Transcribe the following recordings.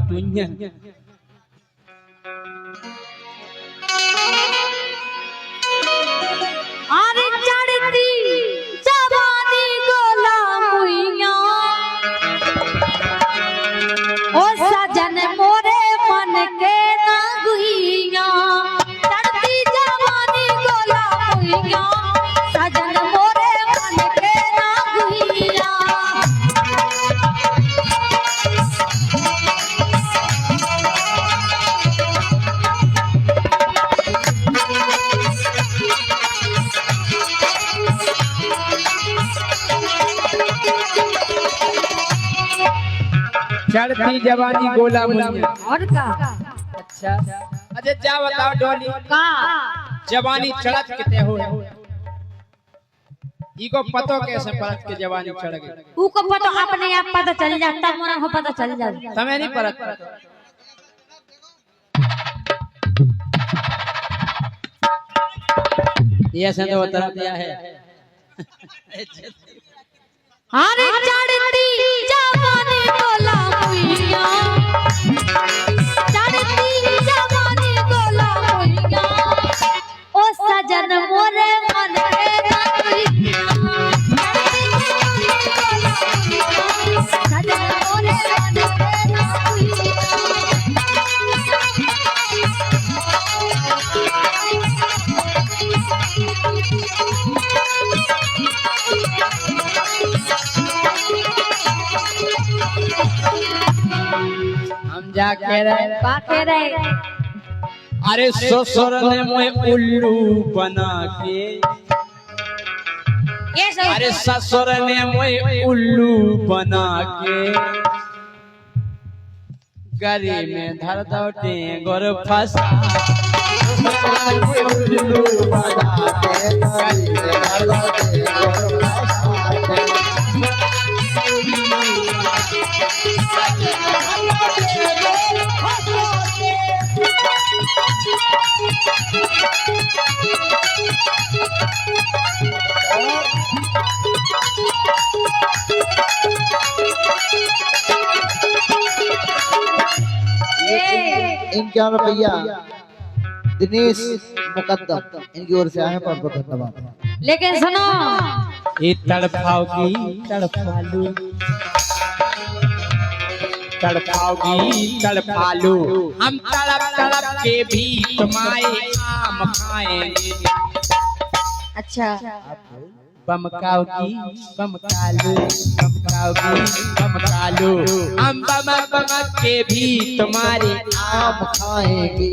दुनिया अरे चढ़ती जवानी गुलाम हुइया ओ सजन मोरे मन के ना गुइया चढ़ती जवानी गुलाम हुइया सजन मोरे मन के ना गुइया चढ़ती जवानी गोला मुनिया और का अच्छा अरे जा बताओ डोली का जवानी चढ़त किते हो इको पतो कैसे परत के जवानी चढ़ गई ऊ को पता अपने आप पता चल जाता मोरा को पता चल जाता समय नहीं परत ये संदो उतर दिया है अरे चढ़ती जवानी गुलाम हुइया चढ़ती जवानी गुलाम हुइया ओ सजन मोरे मन के ना गुइया सजन मोरे मन के ना हम जाके रहे पाके रहे अरे ससुर ने मुझे उल्लू बना के ये सब अरे ससुर ने मुझे उल्लू बना के गरी में धर दौटे गोर फंसा उल्लू बना के गरी में धर दौटे गोर इनका रुपया दिनेश मुकद्दम इनकी ओर से आए पर बहुत धन्यवाद। लेकिन सुनो ये तड़पाओगी तड़पालू तड़पाओगी तड़पालू हम तड़प तड़प के भी तुम्हारे आम खाएंगे अच्छा बमकाओगी बमकालू बमकाओगी बमकालू हम बम बम के भी तुम्हारे आम खाएंगे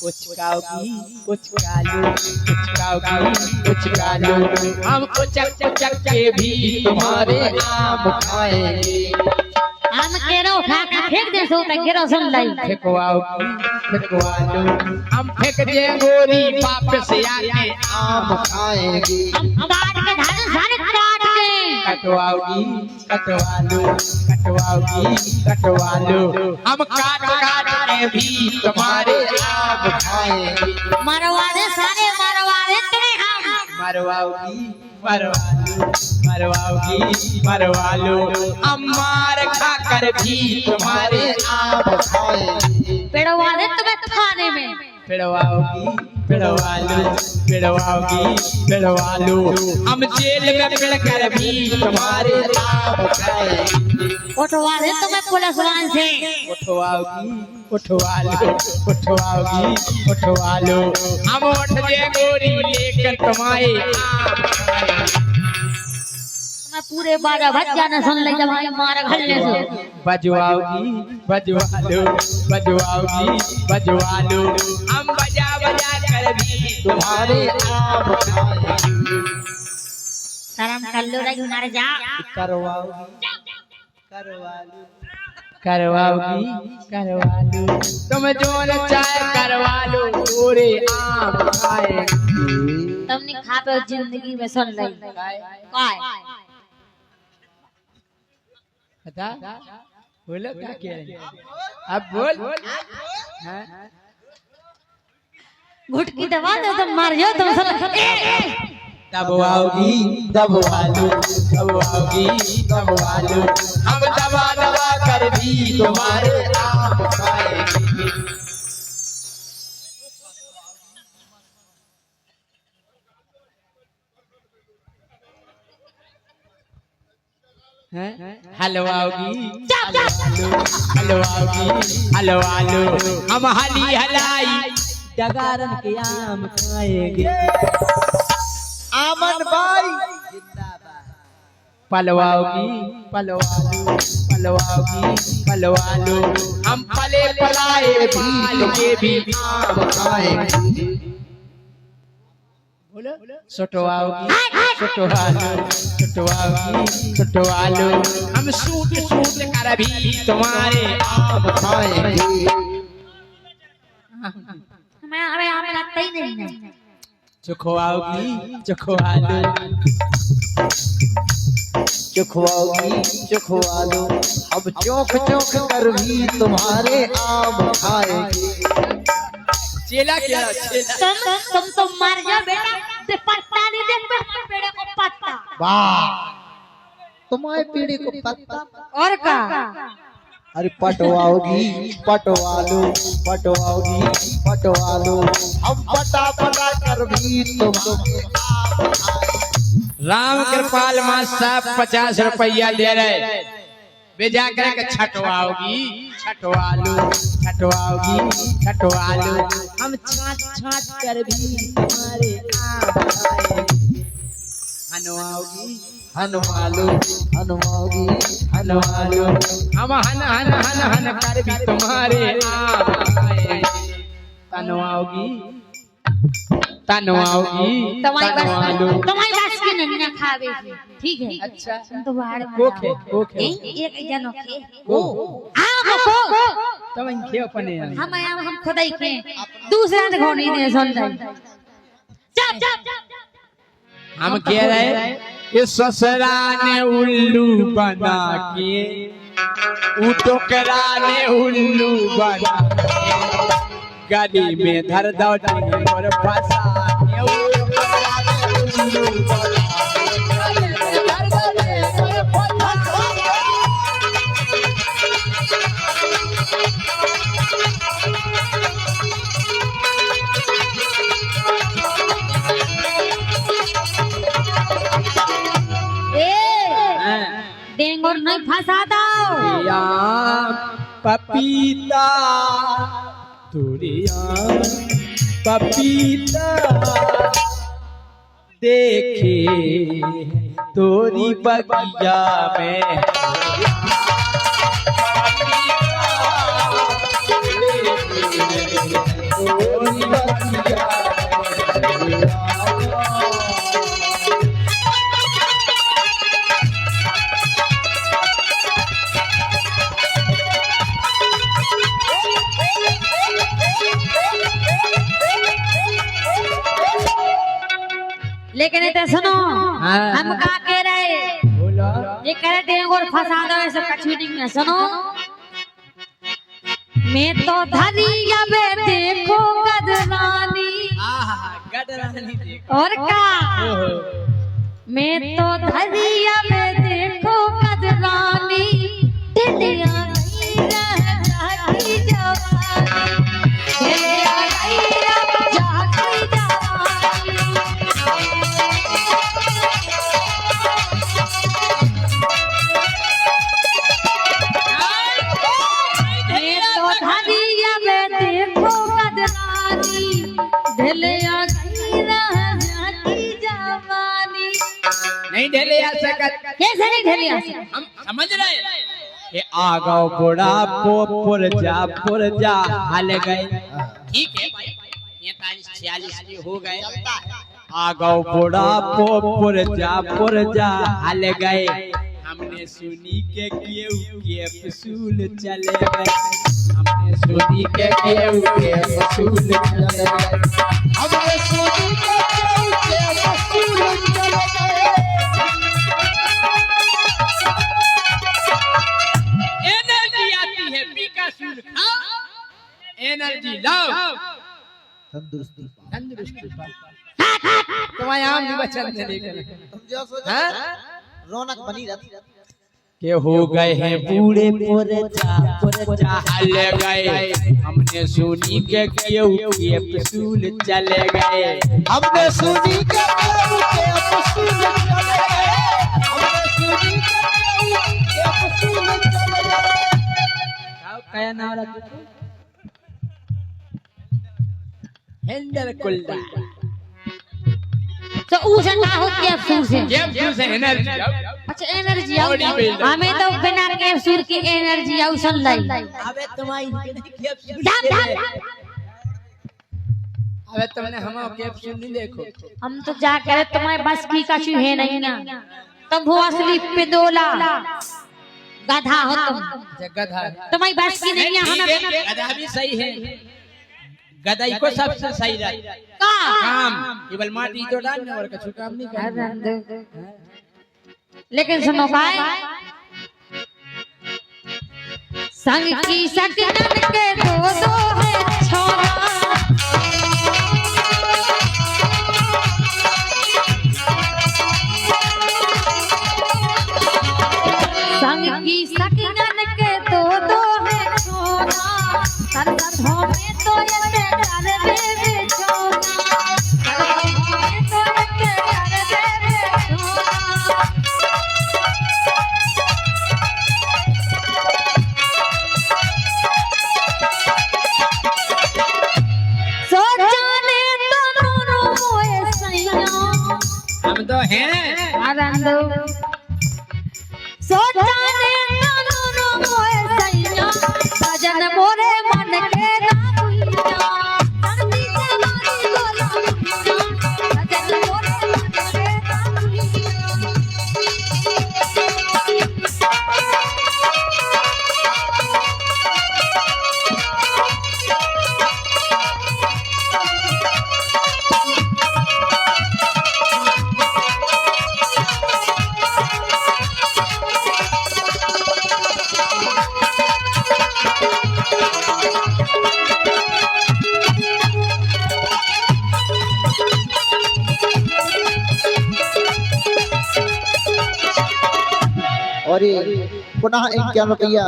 कुछ खाओगी कुछ कालू कुछ खाओगी कुछ कालू हम कुचक कुचक के भी तुम्हारे आम खाएंगे हम केरो उठा के फेंक दे सो तक गिरो सुन लाई फेंकवाओगी फेंकवालू हम फेंक दे गोरी वापस आके आम खाएंगे काट के धान सारे काट के कटवाओगी कटवालू कटवाओगी कटवालू हम काट काट के भी तुम्हारे आम खाएंगे मरवा दे सारे मरवा दे तेरे हम मरवाओगी मरवालू मरवाओगी मरवालू हम मार खा कर भी तुम्हारे आम खाएंगे पेड़वा दे तुम्हें खाने में पिड़वाओगी पिड़वालू पिड़वाओगी पिड़वालू हम जेल में पिड़ कर भी तुम्हारे आम खाएंगे उठवा दे तुम्हें पुलिस वाहन से उठवाओगी उठवालू उठवाओगी उठवालू हम उठ दे गोरी लेकर तुम्हारे आम खाएंगे मैं पूरे बाजा भज जाना सुन ले जब भाई मार घल्ले से बजवाओगी बजवालू बजवाओगी बजवालू हम बजा बजा कर भी तुम्हारे आम खाएंगे शर्म कर लो रे नारे जा करवाओगी करवालू करवाओगी करवालू तुम जो न चाहे करवालू पूरे आम खाएंगे तुमने खा पे जिंदगी में सुन ले काय बता बोलो क्या कह रहे हैं अब बोल हाँ? घुटकी दबा दो तुम मार जाओ तुम सब दबवाओगी दबवालू दबवाओगी दबवालू हम दबा दबा कर कर भी तुम्हारे आम खाएंगे। हलवाओगी हलवाओगी हम हली हलाई डगारन के आम खाएंगे। आमन भाई पलवाओगी पलवालो पलवाओगी पलवालो हम पले पलाए बाल के भी आम खाएंगे। सुटवाओगी सुटवालो सुटवाओगी सुटवालो हम सूट सूट कर भी तुम्हारे आम खाएंगे। हमें लगता ही नहीं है। चखवाओगी चखवालो चखवाओगी चखवा लो अब चौक चौक कर भी तुम्हारे आम खाएंगे। चेला क्या चेला तुम तो मर जाओ बेटा, ते पत्ता नहीं देख मेरे पेड़े को पत्ता। वाह तुम्हारे पीढ़ी को पत्ता और का अरे पटवाओगी पटवालो पटवाओगी पटवालो हम पटा पटा कर भी तुम्हारे आम खाएंगे। राम कृपाल मां साहब 50 रुपया दे रहे बेजा करके छटवाओगी छटवालो छटवाओगी छटवालो हम छाट छाट कर भी तुम्हारे आम खाएंगे। हनवाओगी हनवालो हनुमाओगी हनवालो हम हन हन हन हन कर भी तुम्हारे आम खाएंगे। तनवाओगी तनवाओगी तुम्हारी बात की नहीं ना खावे, ठीक है। अच्छा तुम तो बाहर कोखे कोखे एक जनो के को आओ को तब इन खेव पने हम खुदाई के दूसरा ने घोड़ी ने सुन जाए। चप चप हम कह रहे ये ससुरा ने उल्लू बना के उ टोकरा ने उल्लू बना गली में धर दो और फंसा के उ टोकरा ने उल्लू बना डेंगूर नहीं फंसा दो या पपीता तुरिया पपीता देखे तोरी बगिया में तोरी बगिया लेकिन इतने सुनो हम का कह रहे ये कह रहे डेंगूर फंसा दो ऐसे कछुनिंग में सुनो मैं तो धरिया में देखो गदरानी और का मैं तो धरिया में देखो गदरानी ढिलिया नहीं रह जाती जवानी ढिलिया नहीं रह जाती जवानी नहीं ढले आ सकत कैसे नहीं ढले आ सकत हम समझ रहे ये आगो बुढ़ा पुर जा हाल गए ठीक है भाई 45 46 के हो गए आगो बुढ़ा पुर जा हाल गए हमने सुनी के फसूल चले गए हमने सुनी के फसूल चले गए हमने सुनी के फसूल चले गए एनर्जी आती है विकासूल खाओ एनर्जी लाओ तंदुरुस्ती तंदुरुस्ती तुम्हारे आम भी बचन दे लेकर तुम जो सोचो हां रौनक बनी रहती के हो गए हैं बूढ़े पुरजा हल गए। हमने सुनी के क्यों के पसूल चले गए। हमने सुनी के पसूल चले गए। हमने सुनी के पसूल चले गए। क्या नाम रखा? हैंडल कुल्ला। तो ऊर्जा ना हो कैप्सूल से एनर्जी। अच्छा एनर्जी आओ। हमें तो बिना कैप्सूल की एनर्जी आओ सलाई। अबे तुम्हारी अबे तुमने हम कैप्सूल नहीं देखो। हम तो जा करे तुम्हारे बस की कछु है नहीं ना। तुम वो असली पिदोला गधा हो तुम। गधा तुम्हारी बस की नहीं है। हमें गधा भी सही है। गदाई को सबसे सही रहता काम केवल माटी तो डालने और कुछ काम नहीं करना। लेकिन सुनो भाई संग की सकन के दो है छोरा। संग की सकन के दो है छोरा। सरसों में तो ये कर दे छोरा। सरसों में तो ये कर दे छोरा। हम तो हैं आनंदो सोचाने नानो मोए सैया सजन मोरे मन के ना भूलिया। धरती से मारी गोला सजन मोरे मन के ना भूलिया। और ये पुनः इनके रुपया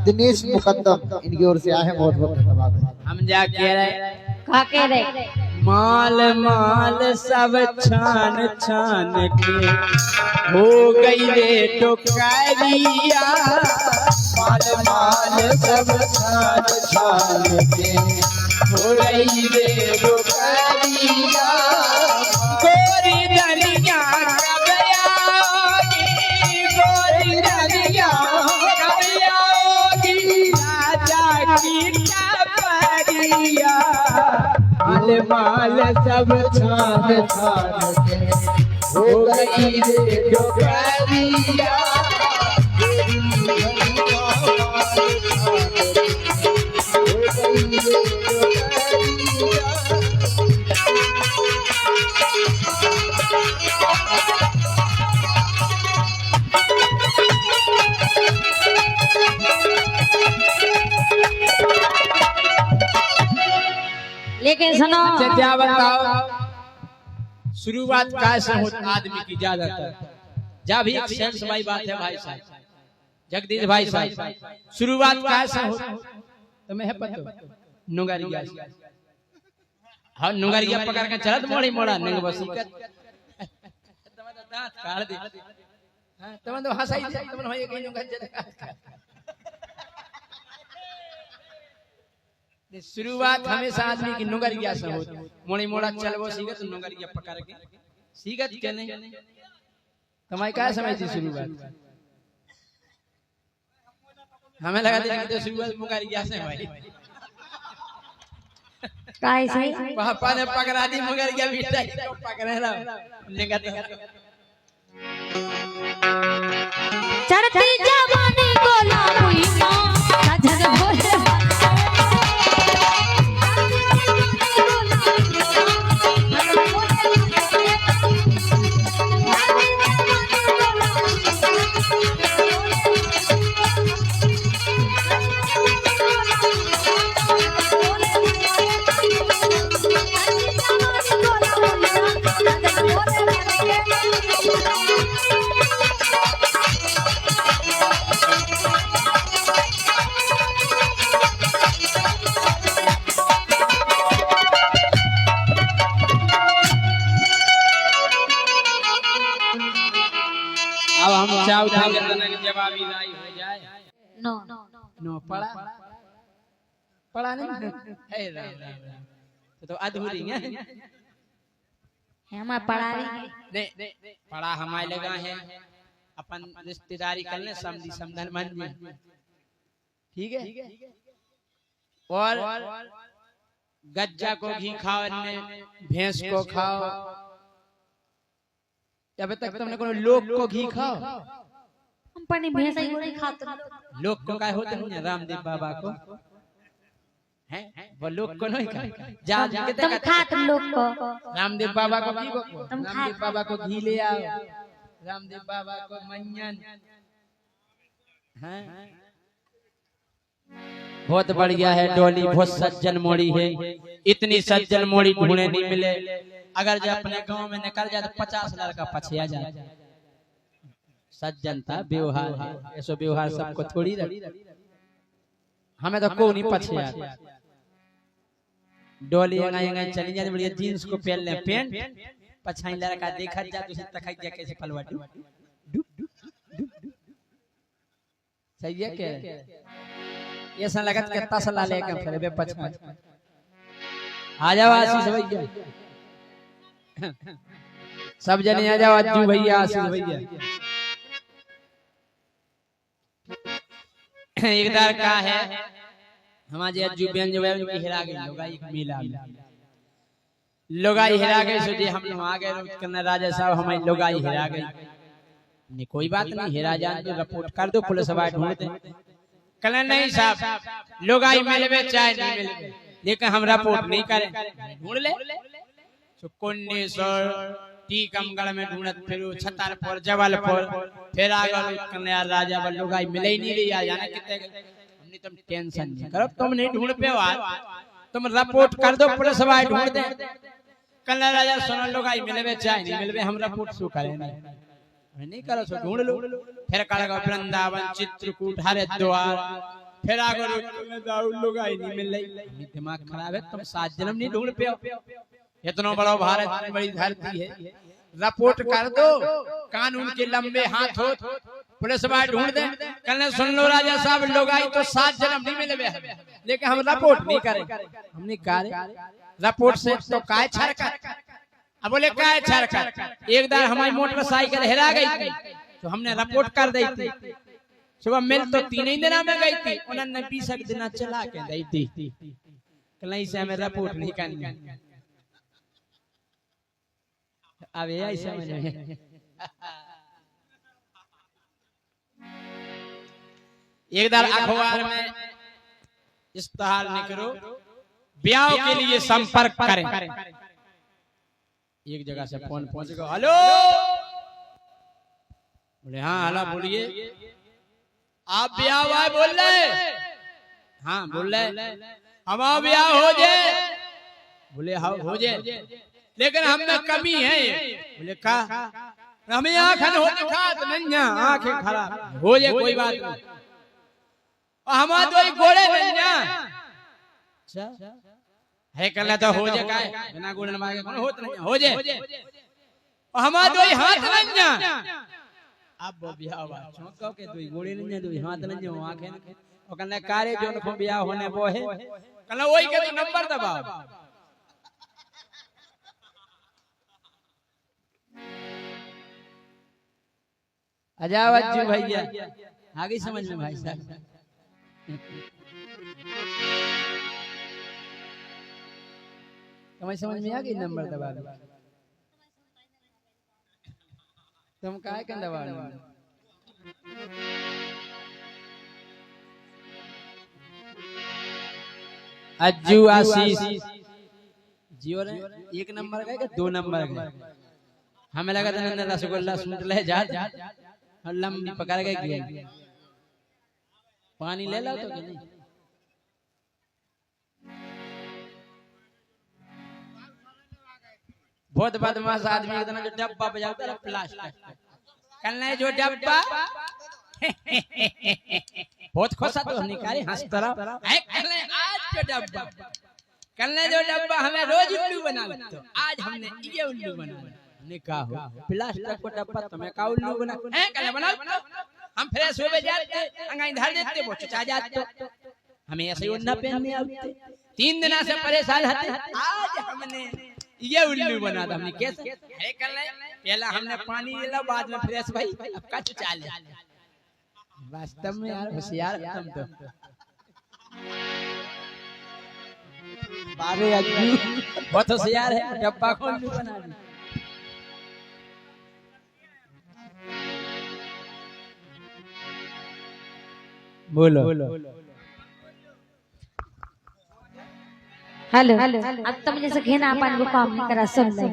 दिनेश मुकद्दम इनकी ओर से आए। बहुत बहुत धन्यवाद। हम जा कह रहे का कह रहे माल माल सब छान छान के हो गई रे टोकरिया। माल माल सब छान छान के हो गई रे टोकरिया। गोरी दरिया कब आओगी। गोरी दरिया कब आओगी। राजा की टपरिया। माल माल सब छान छान के हो गई रे टोकरिया। लेकिन सुनो अच्छा क्या बताओ शुरुआत कैसे हो आदमी की ज्यादातर जब भी एक सेंस भाई बात है भाई साहब जगदीश भाई साहब शुरुआत कैसे हो तुम्हें है पता नुंगरिया हाँ नुंगरिया पकड़ के चलत मोड़ी मोड़ा नंग बसी का तुम्हारा दांत काट दे हां तुम तो हंसाई दे तुम होए कहीं नुंगर शुरुआत हमेशा आदमी की नुंगरिया से होती मोड़ी मोड़ा चलबो सीखत तो नुंगरिया पकड़ के सीखत के नहीं तुम्हारी क्या समझ थी शुरुआत हमें लगा था कि शुरुआत नुंगरिया से भाई काय से पापा ने पकड़ा दी नुंगरिया बेटा को पकड़े रहा निकल चढ़ती जवानी गोला हुई ना सजन बोले उठाएंगे तो ना जवाब ही नहीं हो जाए। नो नो पढ़ा पढ़ा नहीं हे राम राम राम तो अधूरी है हमारा पढ़ा रही नहीं पढ़ा हमारे लगा है अपन रिश्तेदारी कर ले समझी समझन मन में ठीक है। और गज्जा को घी खाओ ने भैंस को खाओ जब तक तुमने कोनो लोग को घी खाओ हम पर नहीं भैंस ही नहीं खाते लोग को काय होते हैं रामदेव बाबा को हैं वो लोग को नहीं खाते जा के तुम खाते लोग को रामदेव बाबा को घी को तुम रामदेव बाबा को घी ले आओ रामदेव बाबा को मंजन हैं बहुत बढ़िया है डोली बहुत सज्जन मोड़ी है इतनी सज्जन मोड़ी ढूंढने नहीं मिले अगर जो अपने गांव में निकल जाए तो 50 लड़का पछिया जाए सज्जनता व्यवहार है ऐसा व्यवहार सबको थोड़ी रख हमें तो को नहीं पछिया डोली यंगा चली जाए बढ़िया जींस को पहन ले पेंट पछाई लड़का देखा जा तो तक जा कैसे पलवाटी सही है क्या ऐसा लगत के तसला लेके फिर बे पछा आ जाओ आशीष भैया सब जने आ जाओ अज्जू भैया आशीष भैया एक दार का है हमारे अज्जू बेन जो है उनकी हिरा गई लोगाई मिला लोगाई हिरा गई सोचे हम लोग आ गए करना राजा साहब हमारी लोगाई हिरा गई नहीं कोई बात नहीं हिरा जान तो रिपोर्ट कर दो पुलिस वाले ढूंढते कल नहीं साहब लोगाई मिलवे चाहे नहीं मिलवे लेकिन हम रिपोर्ट नहीं करें ढूंढ ले सुकुन्नेश्वर टीकमगढ़ में ढूंढत फिर छतरपुर जबलपुर फिर आगे कन्या राजा लोगाई मिले ही नहीं रही जाने कितने हमने तुम टेंशन नहीं करो तुम नहीं ढूंढ पे तुम रिपोर्ट कर दो पुलिस वाले ढूंढ दे कन्या राजा सुनो लोगाई मिलवे चाहे नहीं मिलवे हम रिपोर्ट शू करें नहीं करो सो ढूंढ लो फिर करेगा वृंदावन चित्रकूट हरिद्वार फिर आगे लोगाई नहीं मिल रही दिमाग खराब है तुम 7 जन्म नहीं ढूंढ पे इतना बड़ा भारत में बड़ी धरती है रिपोर्ट कर दो कानून के लंबे हाथ हो पुलिस वाले ढूंढ दे कल सुन लो राजा साहब लोगाई तो 7 जन्म नहीं मिले लेकिन हम रिपोर्ट नहीं करें हमने करे रिपोर्ट से तो काय छरकर अब बोले काय छरकर एक बार हमारी मोटरसाइकिल हिरा गई थी तो हमने रिपोर्ट कर दी थी सुबह मिल तो 3 ही दिन में गई थी उन्होंने 20 दिन चला के दी थी कल से हमें रिपोर्ट नहीं करनी अब यही समझ में एक बार अखबार में इश्तिहार निकलो ब्याह के लिए संपर्क करें एक जगह से फोन पहुंच गया हेलो बोले हाँ हेलो बोलिए आप ब्याह हुआ बोल रहे हाँ बोल रहे हमारा ब्याह हो जाए बोले हाँ हो जाए लेकिन हम में कमी है बोले का हमें आंखें हो दिखात नहीं आंखें खराब हो जाए कोई बात नहीं हमारा तो गोड़े नहीं अच्छा है कल तो हो जाए काय बिना गुण मांगे कौन होत नहीं हो जाए हमारा दो हाथ नहीं अब ब्याह हुआ चौंको के दो गोड़ी नहीं दो हाथ नहीं आंखें और कल कारे जो को ब्याह होने वो है कल वही के तो नंबर दबाओ अजाव अज्जू भैया आगे समझ में भाई साहब तुम्हें समझ में आ गई नंबर दबा दो तुम काहे के दबा रहे हो अज्जू आशीष जियो ने 1 नंबर का 2 नंबर का हमें लगा था नन्ना रसगुल्ला सूट ले जा और लंबी पकड़ के गया पानी ले लो तो कि नहीं बहुत बदमाश आदमी एक दिन जो डब्बा बजाता है प्लास्टिक कल नहीं जो डब्बा बहुत खुशा तो निकाले हंसता रहा कल आज जो डब्बा कल जो डब्बा हमें रोज उल्लू बना तो आज हमने ये उल्लू बना हमने कहा हो प्लास्टिक को डब्बा तुम्हें का उल्लू बना हैं कल बनाओ हम फ्रेश हो जाते अंगाई धर देते वो चचा जाते हमें ऐसे उन्ना पहनने आते 3 दिन से परेशान हते आज हमने ये उल्लू बना था हमने कैसे है कल पहला हमने पानी ले बाद में फ्रेश भाई अब का चचा ले वास्तव में यार होशियार तुम तो बारे अज्जू बहुत होशियार है डब्बा खोल के बना दी बोलो हेलो अब तुम जैसे घेनापन को काम नहीं करा सुन ले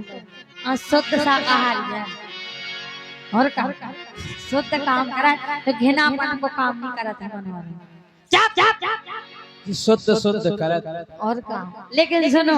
शुद्ध शाकाहार है और काम शुद्ध काम करा तो घेनापन को काम नहीं करा था मनवा शुद्ध करत और काम लेकिन सुनो